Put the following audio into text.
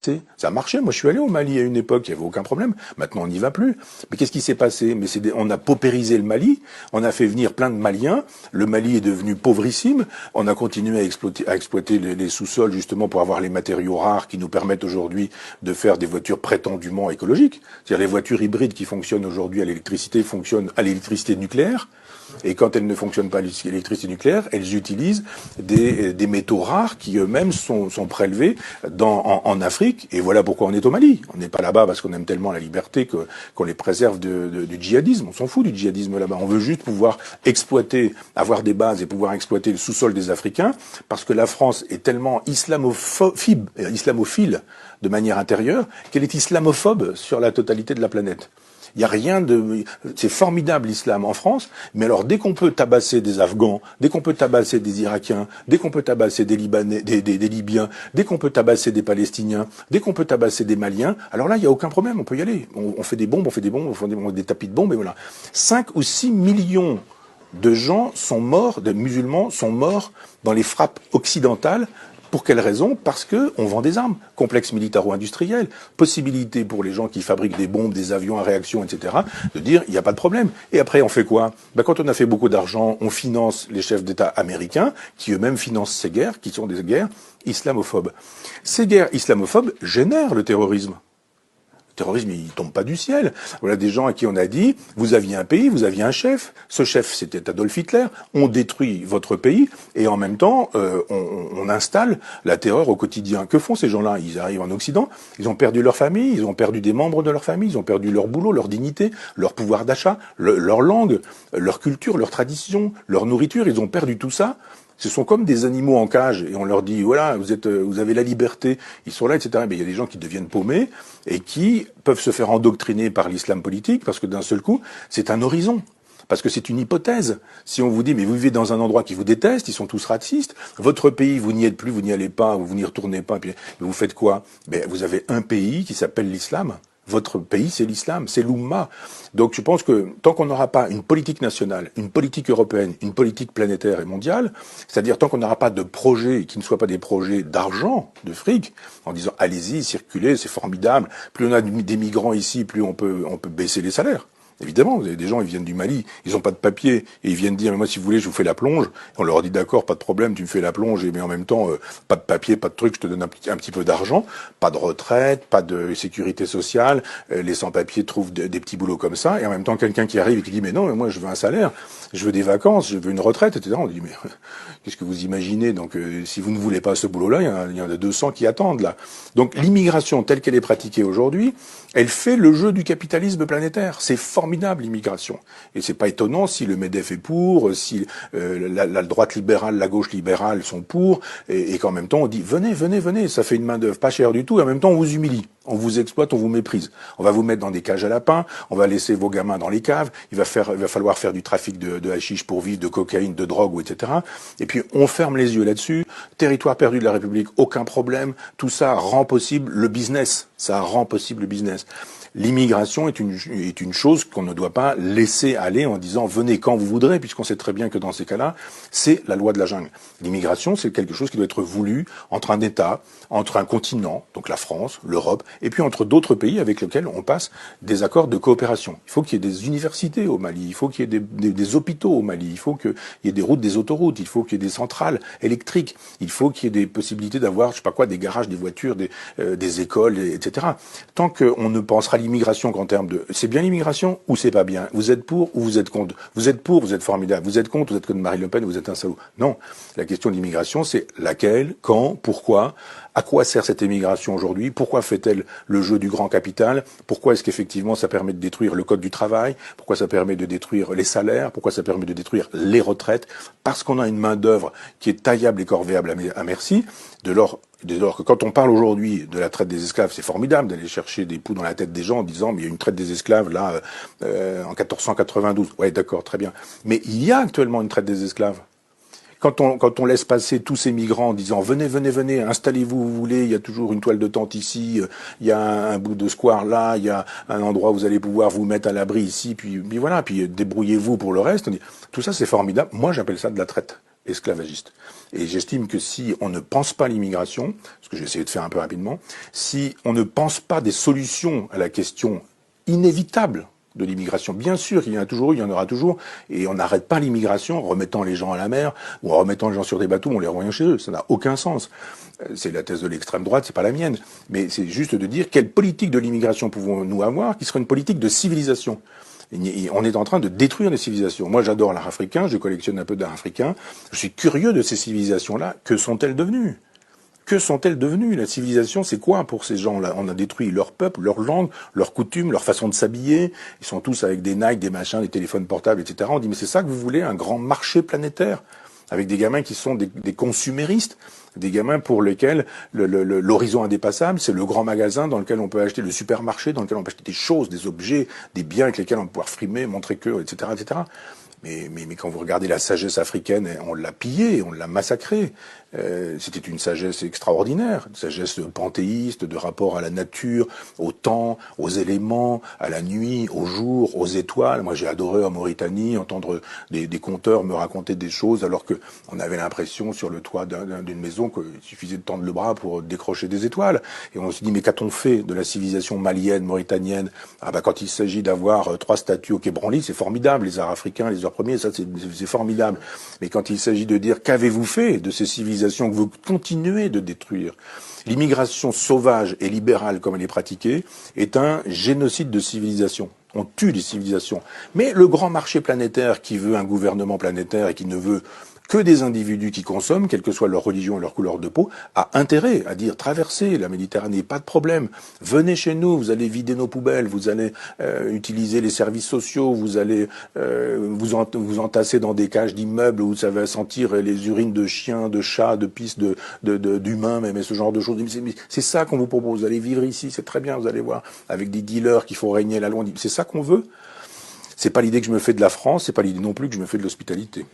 Ça a marché. Moi, je suis allé au Mali à une époque, il n'y avait aucun problème. Maintenant, on n'y va plus. Mais qu'est-ce qui s'est passé? On a paupérisé le Mali. On a fait venir plein de Maliens. Le Mali est devenu pauvrissime. On a continué à exploiter les sous-sols justement pour avoir les matériaux rares qui nous permettent aujourd'hui de faire des voitures prétendument écologiques. C'est-à-dire les voitures hybrides qui fonctionnent aujourd'hui à l'électricité fonctionnent à l'électricité nucléaire. Et quand elles ne fonctionnent pas à l'électricité nucléaire, elles utilisent des métaux rares qui eux-mêmes sont prélevés en Afrique. Et voilà pourquoi on est au Mali. On n'est pas là-bas parce qu'on aime tellement la liberté qu'on les préserve du djihadisme. On s'en fout du djihadisme là-bas. On veut juste pouvoir exploiter, avoir des bases et pouvoir exploiter le sous-sol des Africains parce que la France est tellement islamophile de manière intérieure qu'elle est islamophobe sur la totalité de la planète. Il n'y a rien de... C'est formidable l'islam en France, mais alors dès qu'on peut tabasser des Afghans, dès qu'on peut tabasser des Irakiens, dès qu'on peut tabasser des Libanais, des Libyens, dès qu'on peut tabasser des Palestiniens, dès qu'on peut tabasser des Maliens, alors là, il n'y a aucun problème, on peut y aller. On fait des bombes, on fait des tapis de bombes, et voilà. 5 ou 6 millions de gens sont morts, de musulmans sont morts dans les frappes occidentales. Pour quelle raison? Parce que on vend des armes, complexe militaro-industriel, possibilité pour les gens qui fabriquent des bombes, des avions à réaction, etc., de dire il n'y a pas de problème. Et après, on fait quoi? Quand on a fait beaucoup d'argent, on finance les chefs d'État américains, qui eux-mêmes financent ces guerres, qui sont des guerres islamophobes. Ces guerres islamophobes génèrent le terrorisme. Le terrorisme, il tombe pas du ciel. Voilà des gens à qui on a dit, vous aviez un pays, vous aviez un chef. Ce chef, c'était Adolf Hitler. On détruit votre pays et en même temps, on installe la terreur au quotidien. Que font ces gens-là? Ils arrivent en Occident, ils ont perdu leur famille, ils ont perdu des membres de leur famille, ils ont perdu leur boulot, leur dignité, leur pouvoir d'achat, leur langue, leur culture, leur tradition, leur nourriture. Ils ont perdu tout ça. Ce sont comme des animaux en cage et on leur dit voilà vous avez la liberté, ils sont là, etc. Mais il y a des gens qui deviennent paumés et qui peuvent se faire endoctriner par l'islam politique parce que d'un seul coup c'est un horizon. Parce que c'est une hypothèse. Si on vous dit, mais vous vivez dans un endroit qui vous déteste, ils sont tous racistes, votre pays, vous n'y êtes plus, vous n'y allez pas, vous n'y retournez pas, puis vous faites quoi? Vous avez un pays qui s'appelle l'islam. Votre pays, c'est l'islam, c'est l'Oumma. Donc je pense que tant qu'on n'aura pas une politique nationale, une politique européenne, une politique planétaire et mondiale, c'est-à-dire tant qu'on n'aura pas de projets qui ne soient pas des projets d'argent, de fric, en disant allez-y, circulez, c'est formidable, plus on a des migrants ici, plus on peut baisser les salaires. Évidemment, vous avez des gens, ils viennent du Mali, ils n'ont pas de papier, et ils viennent dire, mais moi, si vous voulez, je vous fais la plonge. Et on leur dit, d'accord, pas de problème, tu me fais la plonge, mais en même temps, pas de papier, pas de truc, je te donne un petit peu d'argent, pas de retraite, pas de sécurité sociale, les sans-papiers trouvent des petits boulots comme ça, et en même temps, quelqu'un qui arrive et qui dit, mais non, mais moi, je veux un salaire, je veux des vacances, je veux une retraite, etc. On dit, mais qu'est-ce que vous imaginez? Donc, si vous ne voulez pas ce boulot-là, il y en a 200 qui attendent, là. Donc, l'immigration, telle qu'elle est pratiquée aujourd'hui, elle fait le jeu du capitalisme planétaire. C'est formidable, l'immigration. Et c'est pas étonnant si le MEDEF est pour, si la droite libérale, la gauche libérale sont pour, et qu'en même temps on dit venez, venez, venez, ça fait une main d'œuvre pas chère du tout, et en même temps on vous humilie. On vous exploite, on vous méprise. On va vous mettre dans des cages à lapins, on va laisser vos gamins dans les caves, il va falloir faire du trafic de hashish pour vivre, de cocaïne, de drogue, etc. Et puis on ferme les yeux là-dessus. Territoire perdu de la République, aucun problème. Tout ça rend possible le business. Ça rend possible le business. L'immigration est une chose qu'on ne doit pas laisser aller en disant venez quand vous voudrez, puisqu'on sait très bien que dans ces cas-là, c'est la loi de la jungle. L'immigration, c'est quelque chose qui doit être voulu entre un État, entre un continent, donc la France, l'Europe, et puis entre d'autres pays avec lesquels on passe des accords de coopération. Il faut qu'il y ait des universités au Mali, il faut qu'il y ait des hôpitaux au Mali, il faut qu'il y ait des routes, des autoroutes, il faut qu'il y ait des centrales électriques, il faut qu'il y ait des possibilités d'avoir, je sais pas quoi, des garages, des voitures, des écoles, etc. Tant qu'on ne pensera l'immigration qu'en termes de c'est bien l'immigration ou c'est pas bien, vous êtes pour ou vous êtes contre, vous êtes pour, vous êtes formidable, vous êtes contre, vous êtes comme Marine Le Pen, vous êtes un salaud. Non, la question de l'immigration, c'est laquelle, quand, pourquoi, à quoi sert cette immigration aujourd'hui, pourquoi fait-elle le jeu du grand capital, pourquoi est-ce qu'effectivement ça permet de détruire le code du travail, pourquoi ça permet de détruire les salaires, pourquoi ça permet de détruire les retraites, parce qu'on a une main d'œuvre qui est taillable et corvéable à merci, dès lors que quand on parle aujourd'hui de la traite des esclaves, c'est formidable d'aller chercher des poux dans la tête des gens en disant mais il y a une traite des esclaves là en 1492. Ouais, d'accord, très bien. Mais il y a actuellement une traite des esclaves. Quand on laisse passer tous ces migrants en disant venez, venez, venez, installez-vous où vous voulez, il y a toujours une toile de tente ici, il y a un bout de square là, il y a un endroit où vous allez pouvoir vous mettre à l'abri ici, puis voilà, puis débrouillez-vous pour le reste. Tout ça c'est formidable. Moi j'appelle ça de la traite. esclavagiste. Et j'estime que si on ne pense pas l'immigration, ce que j'ai essayé de faire un peu rapidement, si on ne pense pas des solutions à la question inévitable de l'immigration. Bien sûr, il y en a toujours, il y en aura toujours, et on n'arrête pas l'immigration en remettant les gens à la mer ou en remettant les gens sur des bateaux, on les renvoie chez eux. Ça n'a aucun sens. C'est la thèse de l'extrême droite, c'est pas la mienne. Mais c'est juste de dire quelle politique de l'immigration pouvons-nous avoir qui serait une politique de civilisation. On est en train de détruire les civilisations. Moi, j'adore l'art africain, je collectionne un peu d'art africain. Je suis curieux de ces civilisations-là. Que sont-elles devenues ? Que sont-elles devenues? La civilisation, c'est quoi pour ces gens-là? On a détruit leur peuple, leur langue, leurs coutumes, leur façon de s'habiller. Ils sont tous avec des Nike, des machins, des téléphones portables, etc. On dit, mais c'est ça que vous voulez, un grand marché planétaire? Avec des gamins qui sont des consuméristes, des gamins pour lesquels l'horizon indépassable, c'est le grand magasin dans lequel on peut acheter, le supermarché dans lequel on peut acheter des choses, des objets, des biens avec lesquels on peut pouvoir frimer, montrer que, etc., etc. Mais quand vous regardez la sagesse africaine, on l'a pillée, on l'a massacrée. C'était une sagesse extraordinaire, une sagesse panthéiste, de rapport à la nature, au temps, aux éléments, à la nuit, au jour, aux étoiles. Moi, j'ai adoré en Mauritanie entendre des conteurs me raconter des choses, alors que on avait l'impression sur le toit d'une maison qu'il suffisait de tendre le bras pour décrocher des étoiles. Et on se dit, mais qu'a-t-on fait de la civilisation malienne, mauritanienne? Ah bah, quand il s'agit d'avoir 3 statues au Quai Branly, c'est formidable. Les arts africains, les arts premiers, ça c'est formidable. Mais quand il s'agit de dire qu'avez-vous fait de ces civilisations que vous continuez de détruire? L'immigration sauvage et libérale, comme elle est pratiquée, est un génocide de civilisation. On tue les civilisations. Mais le grand marché planétaire qui veut un gouvernement planétaire et qui ne veut que des individus qui consomment, quelle que soit leur religion et leur couleur de peau, a intérêt à dire traversez la Méditerranée, pas de problème. Venez chez nous, vous allez vider nos poubelles, vous allez utiliser les services sociaux, vous allez vous entasser dans des cages d'immeubles où ça va sentir les urines de chiens, de chats, de pisse, d'humains, même et ce genre de choses. Mais c'est ça qu'on vous propose. Vous allez vivre ici, c'est très bien, vous allez voir, avec des dealers qui font régner la loi. C'est ça qu'on veut. C'est pas l'idée que je me fais de la France, c'est pas l'idée non plus que je me fais de l'hospitalité.